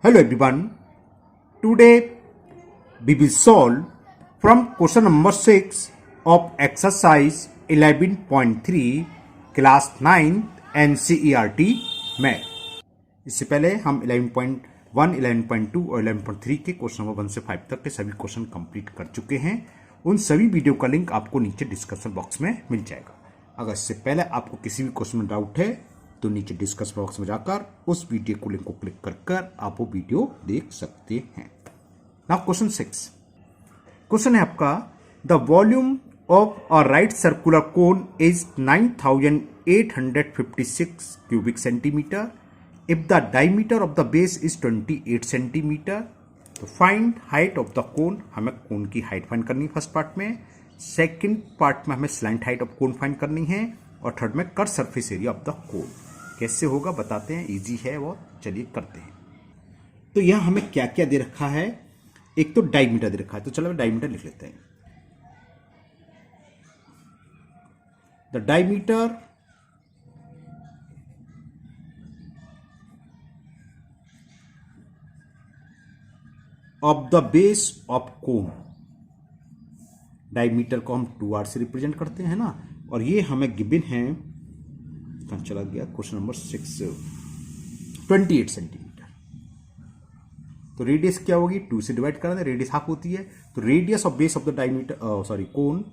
Hello everyone. Today we will solve from question number 6 of exercise 11.3 class 9 NCERT math. इससे पहले हम 11.1, 11.2 और 11.3 के क्वेश्चन नंबर 1 से 5 तक के सभी क्वेश्चन कंप्लीट कर चुके हैं। उन सभी वीडियो का लिंक आपको नीचे डिस्क्रिप्शन बॉक्स में मिल जाएगा। अगर इससे पहले आपको किसी भी क्वेश्चन में डाउट है तो नीचे डिस्कशन बॉक्स में जाकर उस वीडियो को लिंक को क्लिक कर आप वो वीडियो देख सकते हैं। नाउ क्वेश्चन 6 क्वेश्चन है आपका, the volume of a right circular cone is 9856 cubic centimetre if the diameter of the base is 28 centimetre. तो find height of the cone, हमें कोन की हाइट फाइंड करनी है फर्स्ट पार्ट में, second part में हमें slant height of cone find करनी है और थर्ड में curved surface area of the cone. कैसे होगा बताते हैं, इजी है वो, चलिए करते हैं। तो यहां हमें क्या क्या दे रखा है, एक तो डायमीटर दे रखा है, तो चलो डायमीटर लिख लेते हैं। The diameter of the base of cone, diameter को हम 2r से रिप्रेजेंट करते हैं ना, और ये हमें गिवन है, कहां चला गया क्वेश्चन नंबर 6, 28 सेंटीमीटर। तो रेडियस क्या होगी, 2 से डिवाइड कर दें, रेडियस हाफ होती है, तो radius of base of the diameter cone,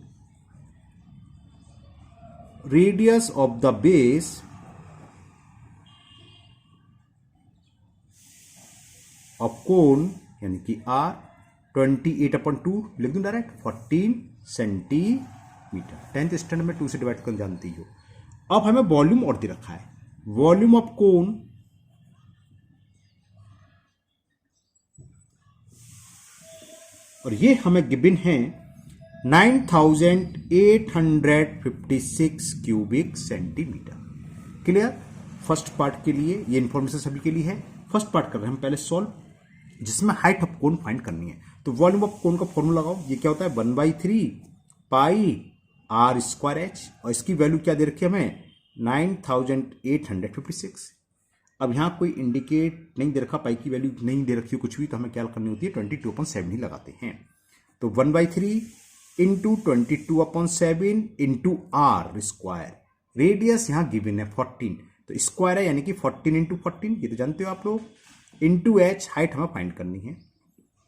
radius of the base of cone यानी कि r 28/2 लिख दूं डायरेक्ट, 14 सेंटीमीटर। 10th स्टैंडर्ड में 2 से डिवाइड कर जानती हो। अब हमें वॉल्यूम और दे रखा है, वॉल्यूम ऑफ कोन और ये हमें गिवन है 9856 cubic centimetre. Clear. First part के लिए ये इंफॉर्मेशन सभी के लिए है। फर्स्ट पार्ट कर रहे हैं हम पहले सॉल्व, जिसमें हाइट ऑफ कोन फाइंड करनी है। तो वॉल्यूम ऑफ कोन का फॉर्मूला लगाओ, ये क्या होता है 1/3 पाई r स्क्वायर h, और इसकी वैल्यू क्या दे रखी है हमें 9856। अब यहां कोई इंडिकेट नहीं दे रखा, पाई की वैल्यू नहीं दे रखी कुछ भी, तो हमें क्या करनी होती है 22/7 ही लगाते हैं। तो 1/3 into 22/7 into r square, radius यहां गिवन है 14, तो स्क्वायर है यानी कि 14 इंटू 14, ये तो जानते हो आप लोग, इंटू h, हाइट हमें फाइंड करनी है,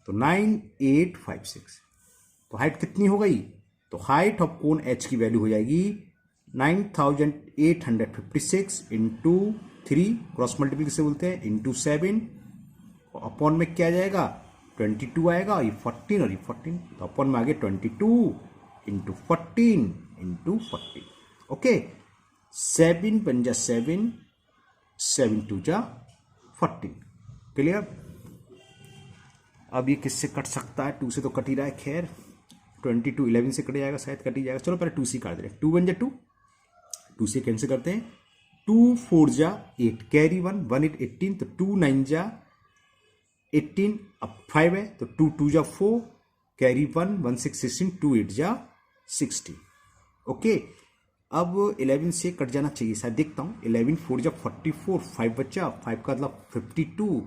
तो 9856। तो हाइट कितनी हो गई, तो हाइट ऑफ कोन h की वैल्यू हो जाएगी 9856 इंटू 3, क्रॉस मल्टीप्लिकेशन से बोलते हैं, इंटू 7, अपॉन में क्या जाएगा 22 आएगा, और ये 14 और ये 14, तो अपॉन में आगे 22 इंटू 14 इंटू 14। ओके, 7 बन जा 7, 7 2 जा 14। क्लियर। अब ये किससे कट सकता है, 2 से तो कट ही रहा है, खैर 22 11 से कट जाएगा, शायद कट ही जाएगा। चलो पहले 2 से काट दे रहे हैं, 2 बन जा 2, 2 से कैंसिल करते हैं, 2 4 जा 8, कैरी 1, 1 8 18, तो 2 9 जा 18, अब 5 है तो 2 2 जा 4, कैरी 1, 1 6 16, 2 8 जा 60। ओके, अब 11 से कट जाना चाहिए, शायद देखता हूँ, 11 4 जा 44, 5 बचा, 5 का मतलब 52,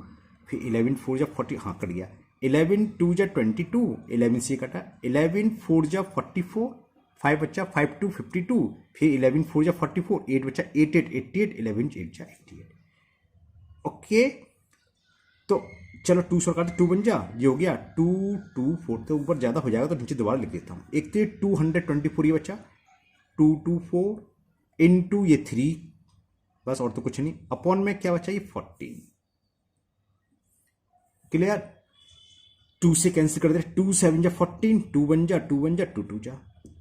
फिर 11 4 जा 40, हाँ कट गया, 11 2 जा 22, 11 से कटा, 11 4 जा 44, 5 बचा, 5 2 52, फिर 11 4 जा 44, 8 बचा, 8 8 88, 11 8 जा 88। ओके, तो चलो 2 से काटे, 2 बन जा, ये हो गया 2 2 4, तो ऊपर ज्यादा हो जाएगा तो नीचे दोबारा लिख देता हूँ। एक तो 224 ये बचा, 224 इंटू ये 3, बस और तो कुछ नहीं, अपॉन में क्या बचा ये 14। क्लियर। 2 से कैंसिल कर दे, 2 7 जा 14, 2 बन जा 2 बन जा 2 2 जा,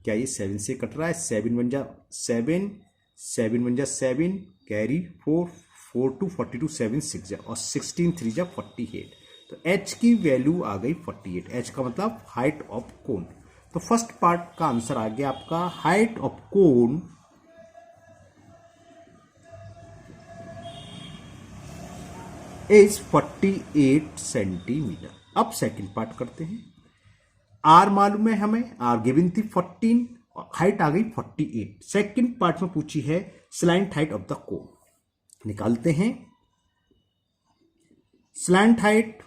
क्या ये 7 से कट रहा है, 7 बन जा 7, 7 बन जा 7, कैरी 4 4 2 42, 7 6 जा, और 16 3 जा 48, तो h की वैल्यू आ गई 48। h का मतलब हाइट ऑफ कोन। तो फर्स्ट पार्ट का आंसर आ गया आपका, height of cone is 48 centimetre. अब सेकंड पार्ट करते हैं, r मालूम है हमें, r गिवन थी 14, हाइट आ गई 48। सेकंड पार्ट में पूछी है स्लैंट हाइट ऑफ द कोन, निकालते हैं। Slant height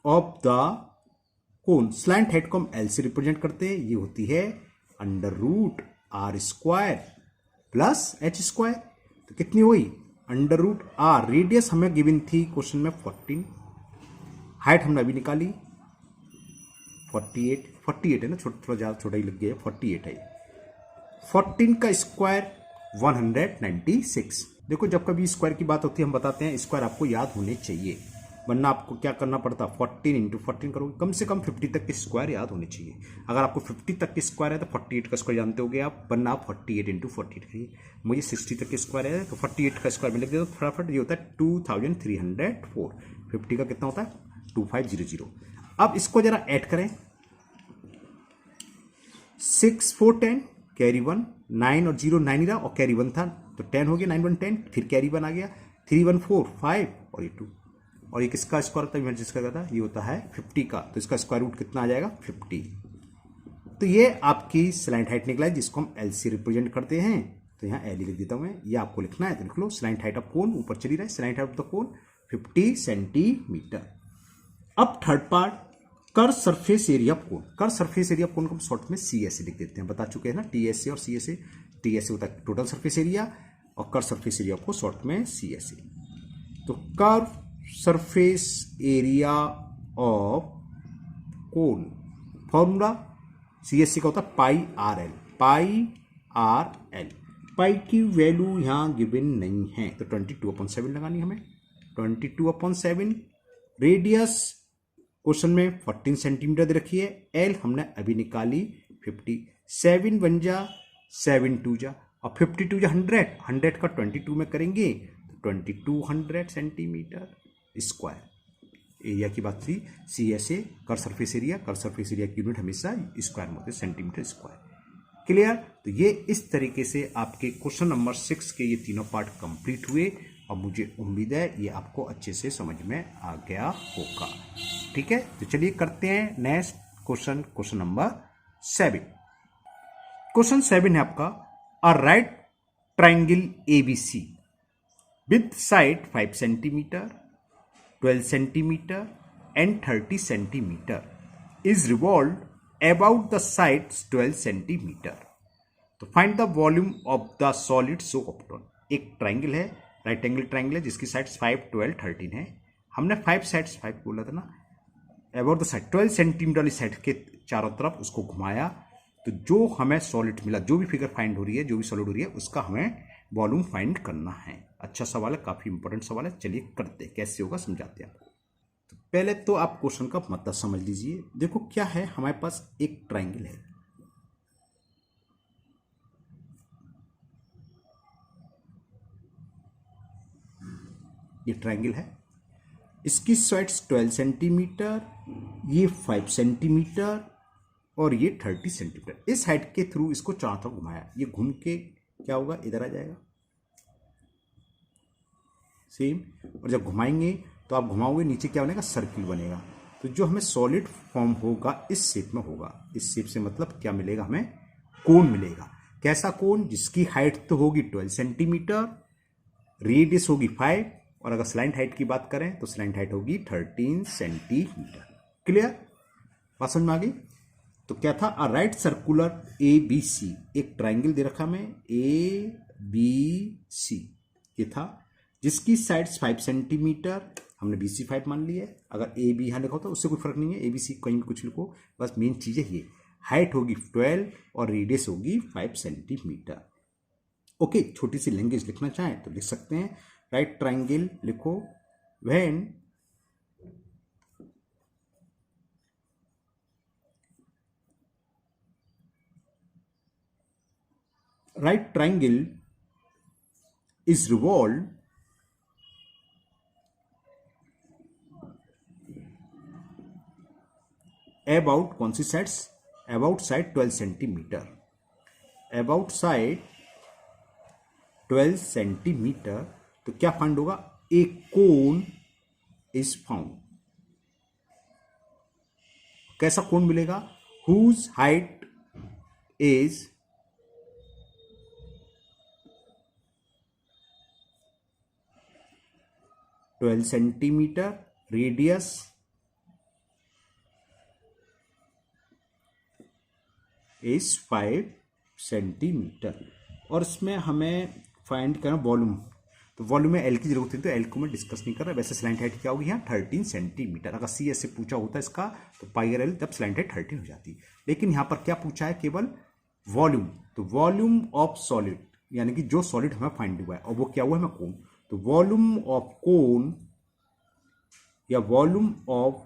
of the cone, slant height को हम एल से रिप्रेजेंट करते हैं, ये होती है under root R square plus H square. तो कितनी हुई अंडर रूट आर, रेडियस हमें गिवन थी क्वेश्चन में 14, हाइट हमने अभी निकाली 48 है ना, थोड़ा ज्यादा छोटा ही लग गया, 48 है। 14 का स्क्वायर 196। देखो जब कभी स्क्वायर की बात होती है हम बताते हैं स्क्वायर आपको याद होने चाहिए, वरना आपको क्या करना पड़ता, 14 इंटू 14 करोगे, कम से कम 50 तक के स्क्वायर याद होने चाहिए। अगर आपको 50 तक के स्क्वायर है तो 48 का स्क्वायर जानते होगे आप, वरना आप 48 इंटू 48 करिए। मुझे 60 तक के स्क्वायर है तो 48 का स्क्वायर में लिख देता हूँ फटाफट, ये होता है 2304। 50 का कितना होता है 2500। अब इसको जरा ऐड करें, 6 4 10 कैरी 1, 9 और 0 9 ही रहा और कैरी 1 था तो 10 हो गया, 9 1 10, फिर कैरी 1 आ गया, 3 1 4 5 और ये 2। और ये किसका स्क्वायर होता है, मैं जिसका कहता ये होता है 50 का, तो इसका स्क्वायर रूट कितना आ जाएगा 50। तो ये आपकी स्लैंट हाइट निकला है जिसको हम एल से रिप्रेजेंट करते हैं। तो यहाँ एल ही लिख देता हूँ मैं, ये आपको लिखना है तो लिख लो, स्लैंट हाइट ऑफ कोन ऊपर चली रहा है, slant height of the cone 50 centimetre. अब थर्ड पार्ट, कर सरफेस एरिया ऑफ कोन। कर सरफेस एरिया ऑफ कोन को हम शॉर्ट में सी एस ए लिख देते हैं, बता चुके हैं ना, टी एस ए और C S A. T S A होता है टोटल सरफेस एरिया और कर सरफेस एरिया को शॉर्ट में सी एस ए। तो कर surface area of cone, formula C S C का होता है pi R L, pi R L. Pi की वैल्यू यहां गिवन नहीं है तो 22/7 लगानी हमें, 22/7। रेडियस क्वेश्चन में 14 सेंटीमीटर दे रखी है, एल हमने अभी निकाली 50, 7 बन जा 7 2 जा और 52 जा 100, 100 का 22 में करेंगे तो 2200 सेंटीमीटर स्क्वायर। एरिया की बात थी, सी एस ए कर सरफेस एरिया, कर सरफेस एरिया की यूनिट हमेशा स्क्वायर में होते हैं, सेंटीमीटर स्क्वायर। क्लियर। तो ये इस तरीके से आपके क्वेश्चन नंबर 6 के ये तीनों पार्ट कंप्लीट हुए और मुझे उम्मीद है ये आपको अच्छे से समझ में आ गया होगा। ठीक है, तो चलिए करते हैं next question, question number 7। Question 7 है आपका, a right triangle ABC with side 5 centimetre, 12 centimetre and 30 centimetre is revolved about the sides 12 centimetre. तो find the volume of the solid so obtained. एक ट्राइंगल है, राइट एंगल ट्राइंगल है जिसकी sides 5 12 13 है, हमने 5 sides 5 बोला था ना, अबाउट द साइड 12 सेंटीमीटर वाली साइड के चारों तरफ उसको घुमाया, तो जो हमें सॉलिड मिला, जो भी फिगर फाइंड हो रही है, जो भी सॉलिड हो रही है उसका हमें वॉल्यूम फाइंड करना है। अच्छा सवाल है, काफी इंपॉर्टेंट सवाल है, चलिए करते हैं, कैसे होगा समझाते हैं आपको। तो पहले तो आप क्वेश्चन का मतलब समझ लीजिए। देखो क्या है, हमारे पास एक ट्राइंगल है, ये ट्राइंगल है, इसकी साइड्स 12 सेंटीमीटर, ये 5 सेंटीमीटर और ये 30 सेंटीमीटर। इस हाइट के थ्रू इसको चारों तरफ घुमाया, ये घूम के क्या होगा, इधर आ जाएगा सेम। और जब घुमाएंगे तो आप घुमाओगे नीचे क्या बनेगा, सर्किल बनेगा। तो जो हमें सॉलिड फॉर्म होगा इस शेप में होगा। इस शेप से मतलब क्या मिलेगा, हमें कोन मिलेगा। कैसा कोन, जिसकी हाइट तो होगी 12 सेंटीमीटर, रेडियस होगी 5 और अगर स्लैंट हाइट की बात करें तो स्लैंट हाइट होगी 13 सेंटीमीटर। क्लियर, बात समझ में आ गई। तो क्या था, a right circular A B C, एक ट्राइंगल दे रखा मैं ए बी सी, ये था, जिसकी साइड्स 5 सेंटीमीटर, हमने बी सी 5 मान लिया है। अगर ए बी यहाँ लिखा होता उससे कोई फर्क नहीं है, ए बी सी कहीं भी कुछ लिखो, बस मेन चीज है ये, हाइट होगी 12 और रेडियस होगी 5 सेंटीमीटर। ओके, छोटी सी लैंग्वेज लिखना चाहें तो लिख सकते हैं, राइट ट्राइंगल लिखो, when right triangle is revolved about कौन सी sides, about side 12 centimetre, about side 12 centimetre. तो क्या फाइंड होगा, एक कोन इज फाउंड। कैसा कोन मिलेगा, whose height is 12 centimetre, radius is 5 centimetre. और इसमें हमें फाइंड करना वॉल्यूम, तो वॉल्यूम में एल की जरूरत है, तो एल को मैं डिस्कस नहीं कर रहा। वैसे स्लैंट हाइट क्या होगी यहाँ 13 सेंटीमीटर। अगर सी एस से पूछा होता है इसका तो पाई आर एल, तब स्लैंट हाइट 13 हो जाती। लेकिन यहाँ पर क्या पूछा है, केवल वॉल्यूम। तो वॉल्यूम ऑफ सॉलिड, यानी कि जो सॉलिड हमें फाइंड हुआ है, और वो क्या हुआ है हमें कोन। तो वॉल्यूम ऑफ कोन या volume of,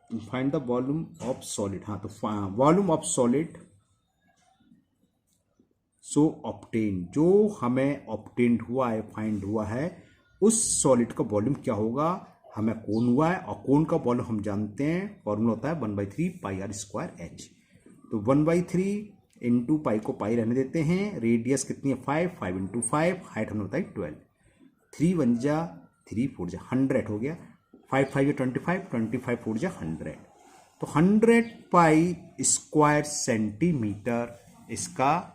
find the volume of solid. हाँ, तो volume of solid so obtain, जो हमें ऑब्टेन्ड हुआ है, फाइंड हुआ है, उस सॉलिड का वॉल्यूम क्या होगा, हमें कोन हुआ है, और कोन का वॉल्यूम हम जानते हैं, फॉर्मूला होता है 1/3 पाई आर स्क्वायर एच। तो 1/3 इंटू पाई को पाई रहने देते हैं, रेडियस कितनी है 5 इंटू 5, हाइट हमने बताई 12, 3 1 जा 3 4 जा 100 हो गया, 5 5 25, 25 4 जा 100। तो 100 पाई स्क्वायर सेंटीमीटर इसका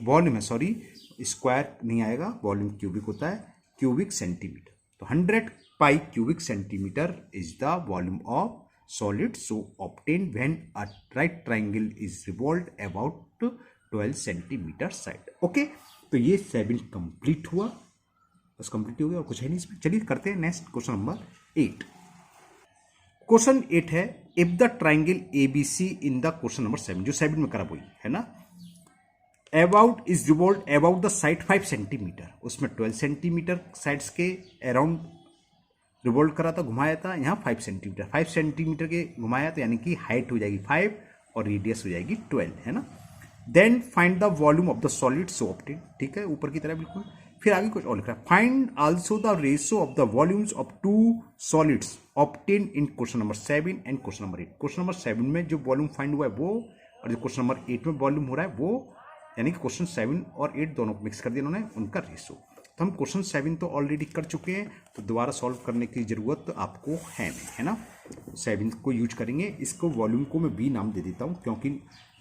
वॉल्यूम है, सॉरी स्क्वायर नहीं आएगा, वॉल्यूम क्यूबिक होता है, क्यूबिक सेंटीमीटर। तो 100 pi cubic centimetre is the volume of solid so obtained when a right triangle is revolved about 12 centimetre side. Okay, तो ये 7 कंप्लीट हुआ, बस कंप्लीट हो गया और कुछ है नहीं इसमें। चलिए करते हैं नेक्स्ट क्वेश्चन नंबर 8। क्वेश्चन 8 है, if the triangle ABC in the question number 7, जो 7 में करा वही है ना, about is revolve about the side 5 centimetre, उसमें 12 सेंटीमीटर साइड्स के अराउंड रिवॉल्व करा था, घुमाया था, यहाँ 5 सेंटीमीटर, 5 सेंटीमीटर के घुमाया, तो यानी कि हाइट हो जाएगी 5 और रेडियस हो जाएगी 12, है ना। Then find the volume of the solid so obtain, ठीक है, ऊपर की तरह बिल्कुल। फिर आगे कुछ और लिख रहा है, find also the ratio of the volumes of 2 solids obtain in question number 7 and question number 8। Question number 7 में जो वॉल्यूम फाइंड हुआ है वो, और जो क्वेश्चन नंबर 8 में वॉल्यूम हो रहा है वो, यानी कि क्वेश्चन 7 और 8 दोनों को मिक्स कर दिया उन्होंने, उनका रेशियो। तो हम क्वेश्चन 7 तो ऑलरेडी कर चुके हैं, तो दोबारा सॉल्व करने की जरूरत तो आपको है नहीं, है ना। 7 को यूज करेंगे, इसको वॉल्यूम को मैं बी नाम दे देता हूँ, क्योंकि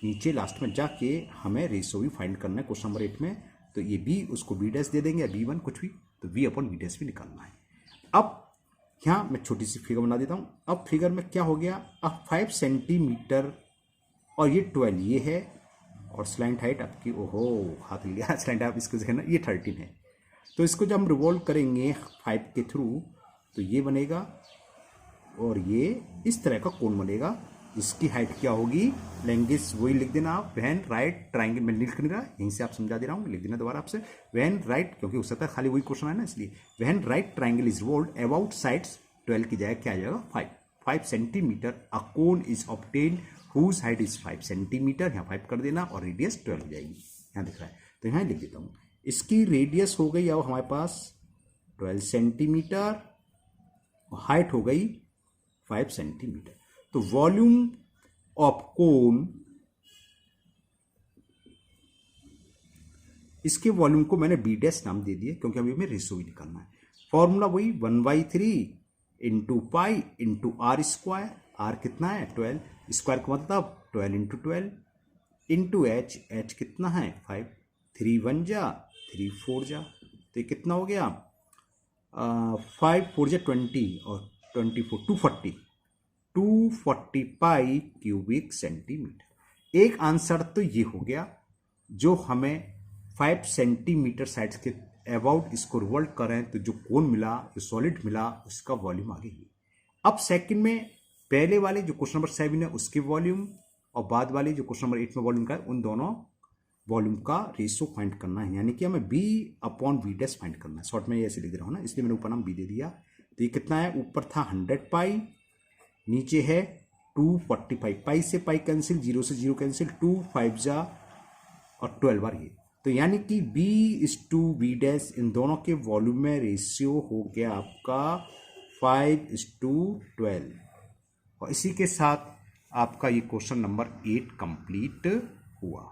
नीचे लास्ट में जाके हमें रेशियो भी फाइंड करना है क्वेश्चन नंबर 8 में, तो ये बी, उसको बी डैश दे देंगे या B1 कुछ भी, तो V अपॉन बी डैश भी निकालना है। अब यहाँ मैं छोटी सी फिगर बना देता हूँ। अब फिगर में क्या हो गया, अब 5 सेंटीमीटर और ये 12 ये है, और स्लैंट हाइट आपकी, ओहो हाथ लिया, स्लैंट हाइट इसको देखना, ये 13 है। तो इसको जब हम रिवॉल्व करेंगे 5 के थ्रू, तो ये बनेगा और ये इस तरह का कोण बनेगा। इसकी हाइट क्या होगी, लेंगिस वही लिख देना आप, व्हेन राइट ट्राइंगल, मैं लिख नहीं रहा, यहीं से आप समझा दे रहा हूँ, लिख देना दोबारा आपसे, व्हेन राइट, क्योंकि हो सकता है खाली वही क्वेश्चन है ना, इसलिए when right triangle is revolved about sides 12 की जगह क्या आ जाएगा 5 centimetre, a cone is obtained whose height is 5 centimetre, यहाँ 5 कर देना और रेडियस 12 हो जाएगी, यहाँ दिख रहा है, तो यहाँ लिख देता हूँ। इसकी रेडियस हो गई अब हमारे पास 12 सेंटीमीटर और हाइट हो गई 5 सेंटीमीटर। तो वॉल्यूम ऑफ कोन, इसके वॉल्यूम को मैंने बी डैश नाम दे दिया, क्योंकि अभी हमें रेशियो भी निकालना है। फॉर्मूला वही 1/3 into pi into R square, R कितना है 12, स्क्वायर का मतलब 12 इंटू 12 इंटू एच, एच कितना है 5, 3 1 जा 3 4 जा, तो ये कितना हो गया 5 4 जा 20 और 24 240 पाई क्यूबिक सेंटीमीटर। एक आंसर तो ये हो गया, जो हमें 5 सेंटीमीटर साइड्स के अबाउट इसको रिवॉल्व कर रहे हैं, तो जो कोन मिला, जो सॉलिड मिला, उसका वॉल्यूम आ गई। अब सेकंड में पहले वाले जो क्वेश्चन नंबर 7 है उसके वॉल्यूम, और बाद वाले जो क्वेश्चन नंबर 8 में वॉल्यूम का है, उन दोनों वॉल्यूम का रेशियो फाइंड करना है, यानी कि हमें B upon B dash find करना है। शॉर्ट में ये ऐसे लिख रहा हूँ ना, इसलिए मैंने ऊपर नाम बी दे दिया। तो ये कितना है, ऊपर था 100 पाई, नीचे है 245, पाई से पाई कैंसिल, 0 से 0 कैंसिल, 2 5 जा और 12 बार ये, तो यानी कि B is to B dash, इन दोनों के वॉल्यूम में रेशियो हो गया आपका 5:12। और इसी के साथ आपका ये क्वेश्चन नंबर 8 कंप्लीट हुआ।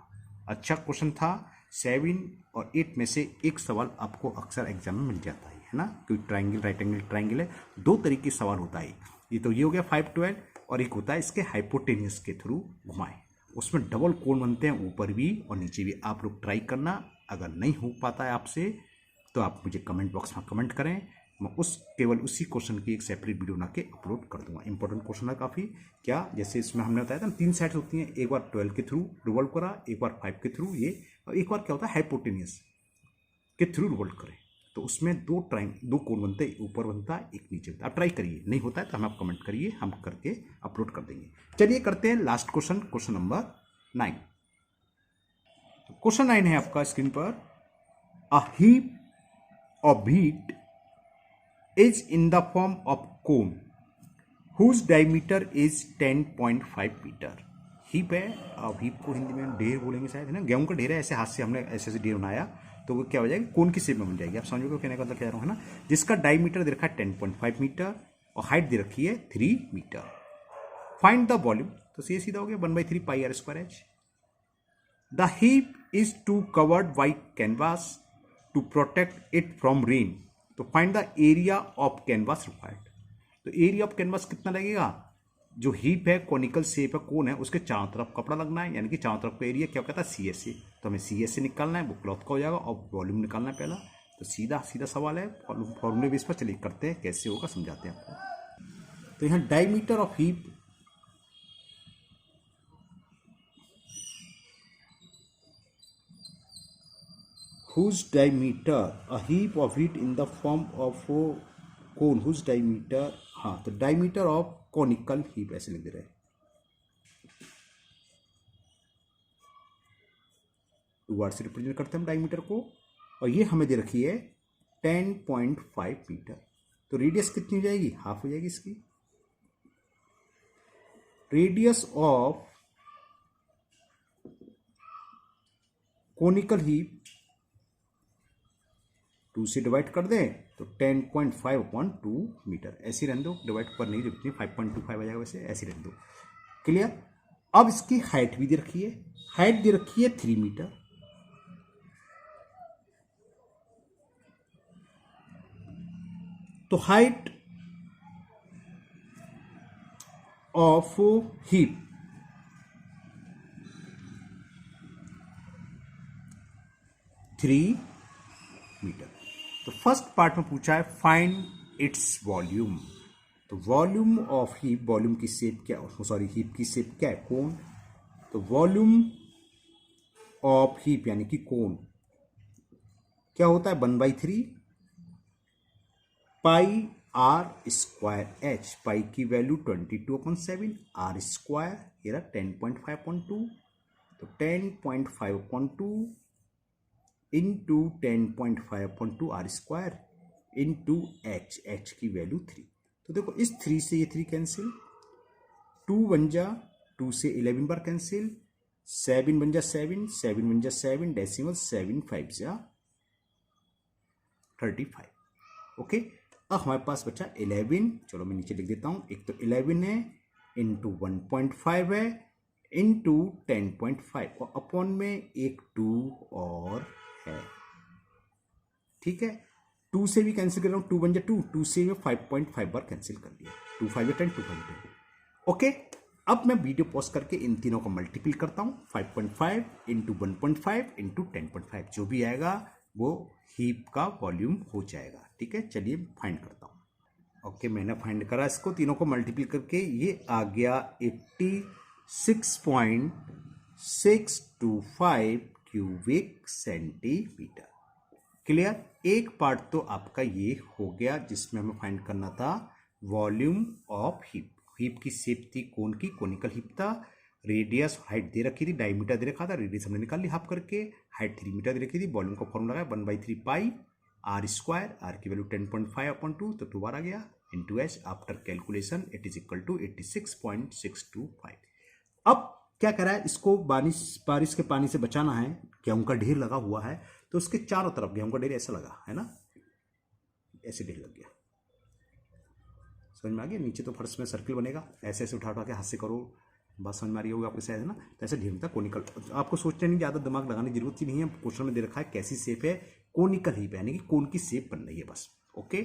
अच्छा क्वेश्चन था। 7 और 8 में से एक सवाल आपको अक्सर एग्जाम में मिल जाता है ना, क्योंकि ट्राइंगल राइट एंगल ट्राइंगल है, 2 तरीके के सवाल होता है। ये तो ये हो गया 5 12, और एक होता है इसके हाइपोटेन्यूस के थ्रू घुमाए। उसमें डबल कोन बनते हैं ऊपर भी और नीचे भी। आप लोग ट्राई करना, अगर नहीं हो पाता है आपसे तो आप मुझे कमेंट बॉक्स में कमेंट करें, मैं केवल उसी क्वेश्चन की एक सेपरेट वीडियो बना के अपलोड कर दूंगा। इंपॉर्टेंट क्वेश्चन है काफ़ी। क्या जैसे इसमें हमने बताया था ना 3 साइड्स होती हैं, एक बार 12 के थ्रू रिवॉल्व करा, एक बार 5 के थ्रू ये, और एक बार क्या होता है हाइपोटेनियस के थ्रू रिवॉल्व करें, तो उसमें दो कोण बनते हैं, ऊपर बनता है एक नीचे बनता है। आप ट्राई करिए, नहीं होता है तो हमें आप कमेंट करिए, हम करके अपलोड कर देंगे। चलिए करते हैं last question, question number 9। Question 9 है आपका स्क्रीन पर, a heap of wheat is in the form of cone whose diameter is 10.5 metre. Heap है, अब हीप को हिंदी में ढेर बोलेंगे शायद, है ना, गेहूं का ढेर है, ऐसे हाथ से हमने ऐसे ऐसे ढेर बनाया तो वो क्या हो जाएगी, कोन की शेप में बन जाएगी। आप समझोगे कहने का मतलब क्या रहा हूँ, है ना, जिसका डायमीटर दे रखा है 10.5 मीटर और हाइट दे रखी है 3 मीटर। फाइंड द वॉल्यूम, तो सीधा हो गया 1/3 pi R square H. The heap is to covered by canvas to protect it from rain, तो find the area of canvas required. तो एरिया ऑफ कैनवास कितना लगेगा, जो हीप है कॉनिकल शेप है, कोन है, उसके चारों तरफ कपड़ा लगना है, यानी कि चारों तरफ का एरिया क्या कहता है सी एस ए, तो हमें सी एस ए निकालना है, वो क्लॉथ का हो जाएगा, और वॉल्यूम निकालना है पहला। तो सीधा सीधा सवाल है, फॉर्मूले बेस पर चलिए करते हैं, कैसे होगा समझाते हैं आपको। तो यहाँ diameter of heap whose diameter a heap of it in the form of a cone whose diameter, हाँ तो डायमीटर ऑफ कॉनिकल हीप ऐसे लिख दे रहे हैं, 2 वर्ड से रिप्रेजेंट करते हैं हम डायमीटर को, और ये हमें दे रखी है 10.5 मीटर। तो रेडियस कितनी हो जाएगी, हाफ हो जाएगी इसकी। रेडियस ऑफ कॉनिकल हीप 2 से डिवाइड कर दें तो 10.5/2 मीटर, ऐसी रहने दो, डिवाइड पर नहीं लिखनी, 5.25 आ जाएगा वैसे, ऐसी रहने दो। क्लियर। अब इसकी हाइट भी दे रखी है, हाइट दे रखी है 3 मीटर। तो height of heap three metre. तो फर्स्ट पार्ट में पूछा है फाइंड इट्स वॉल्यूम, तो वॉल्यूम ऑफ हीप, वॉल्यूम की शेप क्या, सॉरी हीप की शेप क्या है, कोन, तो वॉल्यूम ऑफ हीप यानी कि कोन क्या होता है 1/3 पाई आर स्क्वायर एच, पाई की वैल्यू 22/7, आर स्क्वायर ये रहा 10.5/2, तो 10.5/2 into 10.5/2 R square into H, H की वैल्यू 3। तो देखो इस 3 से ये 3 कैंसिल, 2 बन जा 2 से 11 बार कैंसिल, 7 बन जा 7, 7 बन जा 7 डेसिमल 7 5 जा 35। ओके, अब हमारे पास बचा 11, चलो मैं नीचे लिख देता हूं, एक तो 11 है इंटू 1.5 है इंटू 10.5 और अपॉन में एक 2 और है, ठीक है। 2 से भी कैंसिल कर रहा हूं, 2 बन जा 2, 2 से मैं 5.5 बार कैंसिल कर दिया, 2 5 10, 2 5 10। ओके, अब मैं वीडियो पॉज करके इन तीनों को मल्टीपल करता हूं, 5.5 इंटू 1.5 इंटू 10.5, जो भी आएगा वो हीप का वॉल्यूम हो जाएगा, ठीक है। चलिए फाइंड करता हूं। ओके, मैंने फाइंड करा इसको, तीनों को मल्टीपल करके ये आ गया 86.625 क्यूबिक सेंटीमीटर। क्लियर। एक पार्ट तो आपका ये हो गया जिसमें हमें फाइंड करना था वॉल्यूम ऑफ हीप, हीप की शेप थी कोन की, कोनिकल हीप था, रेडियस हाइट दे रखी थी, डायमीटर दे रखा था, रेडियस हमने निकाल ली हाफ करके, हाइट 3 मीटर दे रखी थी, वॉल्यूम का फॉर्मूला है 1/3 पाई आर स्क्वायर, आर की वैल्यू 10.5/2, तो 2 बार आ गया into H, after calculation it is equal to 86.625। अब क्या करा है, इसको बारिश के पानी से बचाना है, गेहूं का ढेर लगा हुआ है तो उसके चारों तरफ गेहूं का ढेर ऐसा लगा है ना, ऐसे ढेर लग गया, समझ में आ गया। नीचे तो फर्श में सर्किल बनेगा, ऐसे ऐसे उठा उठा के हाथ से करो, बात समझ में आ रही होगी आपको शायद, है ना। तो ऐसे ढेर होता है कोनिकल, आपको सोचने नहीं ज़्यादा दिमाग लगाने की जरूरत ही नहीं है, क्वेश्चन में दे रखा है कैसी शेप है, कोनिकल हीप यानी कि कोन की शेप बन रही है बस। ओके,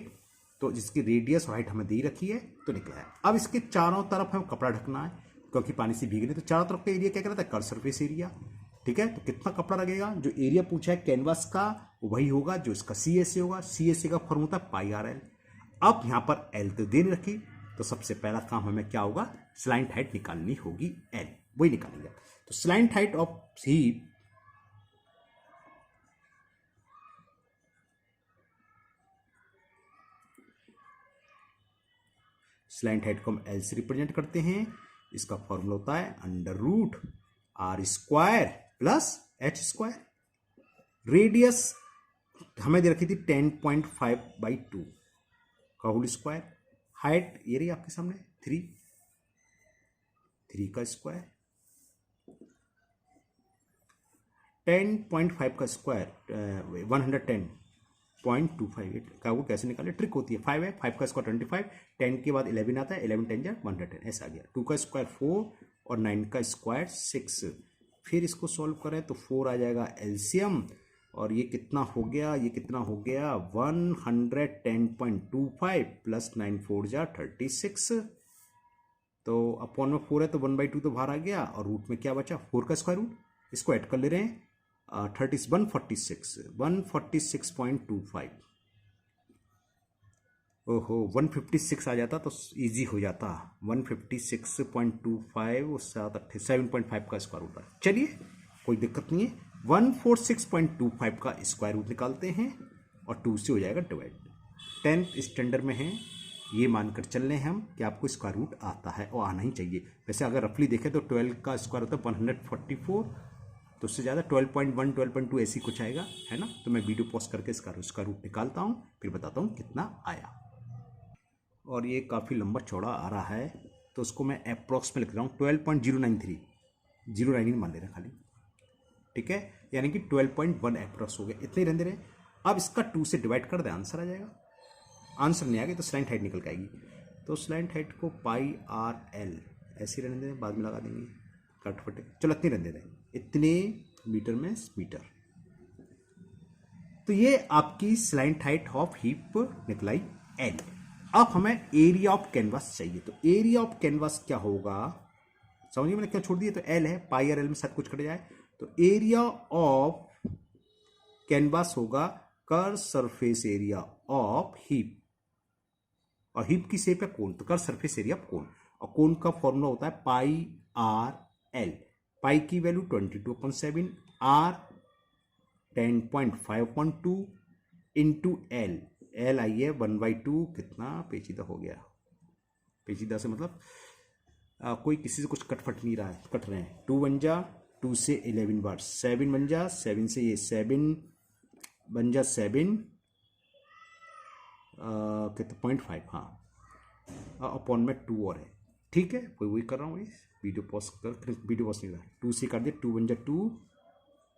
तो जिसकी रेडियस और हाइट हमें दे रखी है तो निकला है। अब इसके चारों तरफ हमें कपड़ा ढकना है, क्योंकि पानी से भीगने, तो चारों तरफ का एरिया क्या कहलाता है, कर्व सरफेस एरिया। ठीक है, तो कितना कपड़ा लगेगा, जो एरिया पूछा है कैनवास का वही होगा जो इसका CSA होगा। CSA का फॉर्म होता है पाई आर एल। अब यहाँ पर एल तो दे नहीं रखी, तो सबसे पहला काम हमें क्या होगा, स्लाइंट हाइट निकालनी होगी, एल वही निकालेंगे। तो slant height of heap slant height को हम एल से रिप्रेजेंट करते हैं। इसका फॉर्मूला होता है √r² प्लस h²। रेडियस हमें दे रखी थी 10.5/2 का होल स्क्वायर। हाइट ये रही आपके सामने 3 का स्क्वायर, 10.5 का स्क्वायर 110.258 का वो कैसे निकाले, ट्रिक होती है। 5 है, 5 का स्क्वायर 25, 10 के बाद 11 आता है, 11 10 जा 110 ऐसा आ गया। 2 का स्क्वायर 4 और 9 का स्क्वायर 6। फिर इसको सॉल्व करें तो 4 आ जाएगा एलसीएम, और ये कितना हो गया, ये कितना हो गया 110.25 प्लस 9 4 जा 36। तो अपॉन में 4 है तो 1/2 तो बाहर आ गया, और रूट में क्या बचा 4 का स्क्वायर रूट, इसको ऐड कर ले रहे हैं 146.25। ओहो 156 आ जाता तो इजी हो जाता, 156.25 उससे 7.5 का स्क्वायर रूट। चलिए कोई दिक्कत नहीं है, 146.25 का स्क्वायर रूट निकालते हैं और 2 से हो जाएगा डिवाइड। 10th स्टैंडर्ड में है, ये मानकर चल रहे हैं हम कि आपको स्क्वायर रूट आता है और आना ही चाहिए। वैसे अगर रफली देखें तो 12 का स्क्वायर होता है 144, तो उससे ज़्यादा 12.1 12.2 ऐसी कुछ आएगा, है ना। तो मैं वीडियो पॉज करके इसका रूट निकालता हूँ, फिर बताता हूँ कितना आया। और ये काफ़ी लंबा चौड़ा आ रहा है, तो उसको मैं अप्रॉक्स में लिख रहा हूँ 12.093, 093 मान ले रहे हैं खाली। ठीक है, यानी कि 12.1 अप्रॉक्स हो गया, इतने ही रहने रहे। अब इसका 2 से डिवाइड कर दे, आंसर आ जाएगा। आंसर नहीं आ गया तो स्लाइंट हाइट निकल के आएगी। तो स्लाइंट हाइट को पाई आर एल ऐसे रहने दें, बाद में लगा देंगे कट फटे। चलो इतने रहने दें, इतने मीटर में मीटर। तो ये आपकी स्लाइंट हाइट ऑफ हीप निकलाई एल। अब हमें एरिया ऑफ कैनवास चाहिए, तो एरिया ऑफ कैनवास क्या होगा, समझिए मैंने क्या छोड़ दिया, तो एल है, पाई आर एल में सब कुछ कट जाए। तो एरिया ऑफ कैनवास होगा curve surface area of heap, और हीप की शेप है कोन, तो कर्व सरफेस एरिया ऑफ कोन, और कोन का फॉर्मूला होता है पाई आर एल। पाई की value 22/7, R 10.5/2 into L, L आई है 1/2, कितना पेचीदा हो गया, पेचीदा से मतलब कोई किसी से कुछ कटफट नहीं रहा है, कट रहे हैं। 2 बन जा 2 से 11 बार 7 बन जा, 7 से ये 7 बन जा 7 कितना 0.5, हाँ अपॉन में 2 और है। ठीक है, वही कर रहा हूँ, इस वीडियो पॉज कर, वीडियो पॉज नहीं रहा, 2 से कर दिया, 2 बन जा 2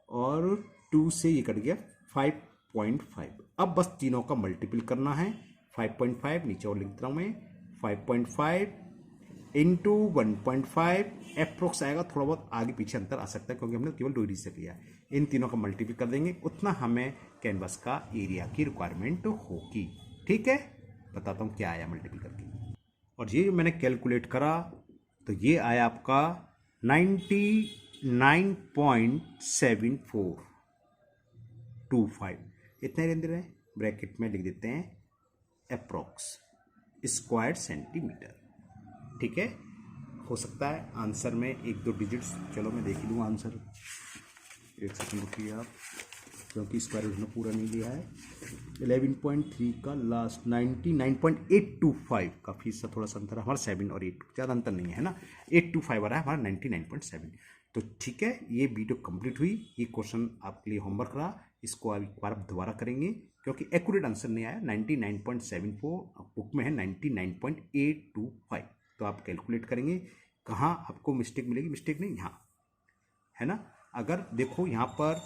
और 2 से ये कट गया 5.5। अब बस तीनों का मल्टीपल करना है, 5.5 नीचे और लिख देता हूँ मैं, 5.5 इंटू 1.5 अप्रोक्स आएगा, थोड़ा बहुत आगे पीछे अंतर आ सकता है क्योंकि हमने केवल 2 से किया है। इन तीनों का मल्टीपल कर देंगे, उतना हमें कैनवास का एरिया की रिक्वायरमेंट होगी। ठीक है, बताता हूँ क्या आया मल्टीपल करके। और ये मैंने कैलकुलेट करा तो ये आया आपका 99.7425, इतने रेंज रहे, ब्रैकेट में लिख देते हैं अप्रोक्स स्क्वायर सेंटीमीटर। ठीक है, हो सकता है आंसर में 1-2 डिजिट्स, चलो मैं देख ही लूँगा आंसर, एक सेकंड रुकिए आप, क्योंकि स्क्वायर रूट ने पूरा नहीं लिया है। 11.3 का लास्ट 99.825 का फीस थोड़ा सा अंतर है हमारा, 7 और 8 ज़्यादा अंतर नहीं है ना, 825 आ रहा है हमारा 99.7। तो ठीक है, ये वीडियो कंप्लीट हुई, ये क्वेश्चन आपके लिए होमवर्क रहा, इसको आप एक बार दोबारा करेंगे क्योंकि एक्यूरेट आंसर नहीं आया। 99.74 बुक में है 99.825, तो आप कैलकुलेट करेंगे कहाँ आपको मिस्टेक मिलेगी, मिस्टेक नहीं यहाँ है ना। अगर देखो यहाँ पर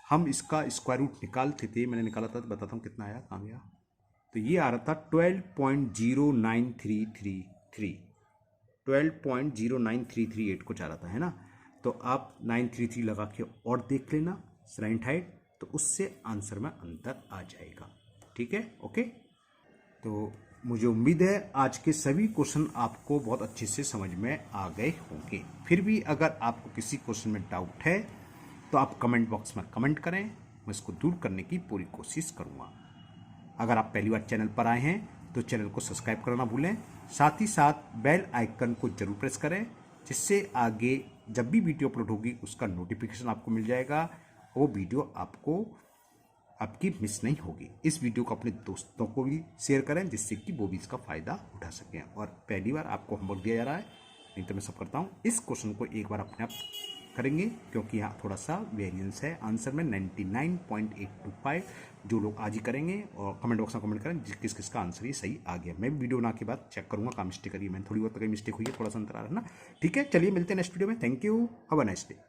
हम इसका स्क्वायर रूट निकालते थे, मैंने निकाला था, तो बताता हूँ कितना आया, कहाँ गया, तो ये आ रहा था 12.09333, 12.09338 कुछ आ रहा था, है ना। तो आप 933 लगा के और देख लेना स्लाइंट हाइट, तो उससे आंसर में अंतर आ जाएगा। ठीक है, ओके। तो मुझे उम्मीद है आज के सभी क्वेश्चन आपको बहुत अच्छे से समझ में आ गए होंगे। फिर भी अगर आपको किसी क्वेश्चन में डाउट है तो आप कमेंट बॉक्स में कमेंट करें, मैं इसको दूर करने की पूरी कोशिश करूँगा। अगर आप पहली बार चैनल पर आए हैं तो चैनल को सब्सक्राइब करना भूलें, साथ ही साथ बेल आइकन को जरूर प्रेस करें, जिससे आगे जब भी वीडियो अपलोड होगी उसका नोटिफिकेशन आपको मिल जाएगा। वो वीडियो आपकी मिस नहीं होगी। इस वीडियो को अपने दोस्तों को भी शेयर करें, जिससे कि वो भी इसका फ़ायदा उठा सकें। और पहली बार आपको होमवर्क दिया जा रहा है, नहीं तो मैं सब करता हूँ। इस क्वेश्चन को एक बार अपने आप करेंगे, क्योंकि यहाँ थोड़ा सा वेरिएंस है आंसर में 99.825। जो लोग आज ही करेंगे और कमेंट बॉक्स में कमेंट करें किस किस का आंसर ये सही आ गया। मैं वीडियो बना के बाद चेक करूँगा कहाँ मिस्टेक करी है। मैंने थोड़ी बहुत कहीं मिस्टेक हुई है, थोड़ा सा अंतर आ रहा है ना। ठीक है, चलिए मिलते हैं नेक्स्ट वीडियो में। Thank you, have a nice day.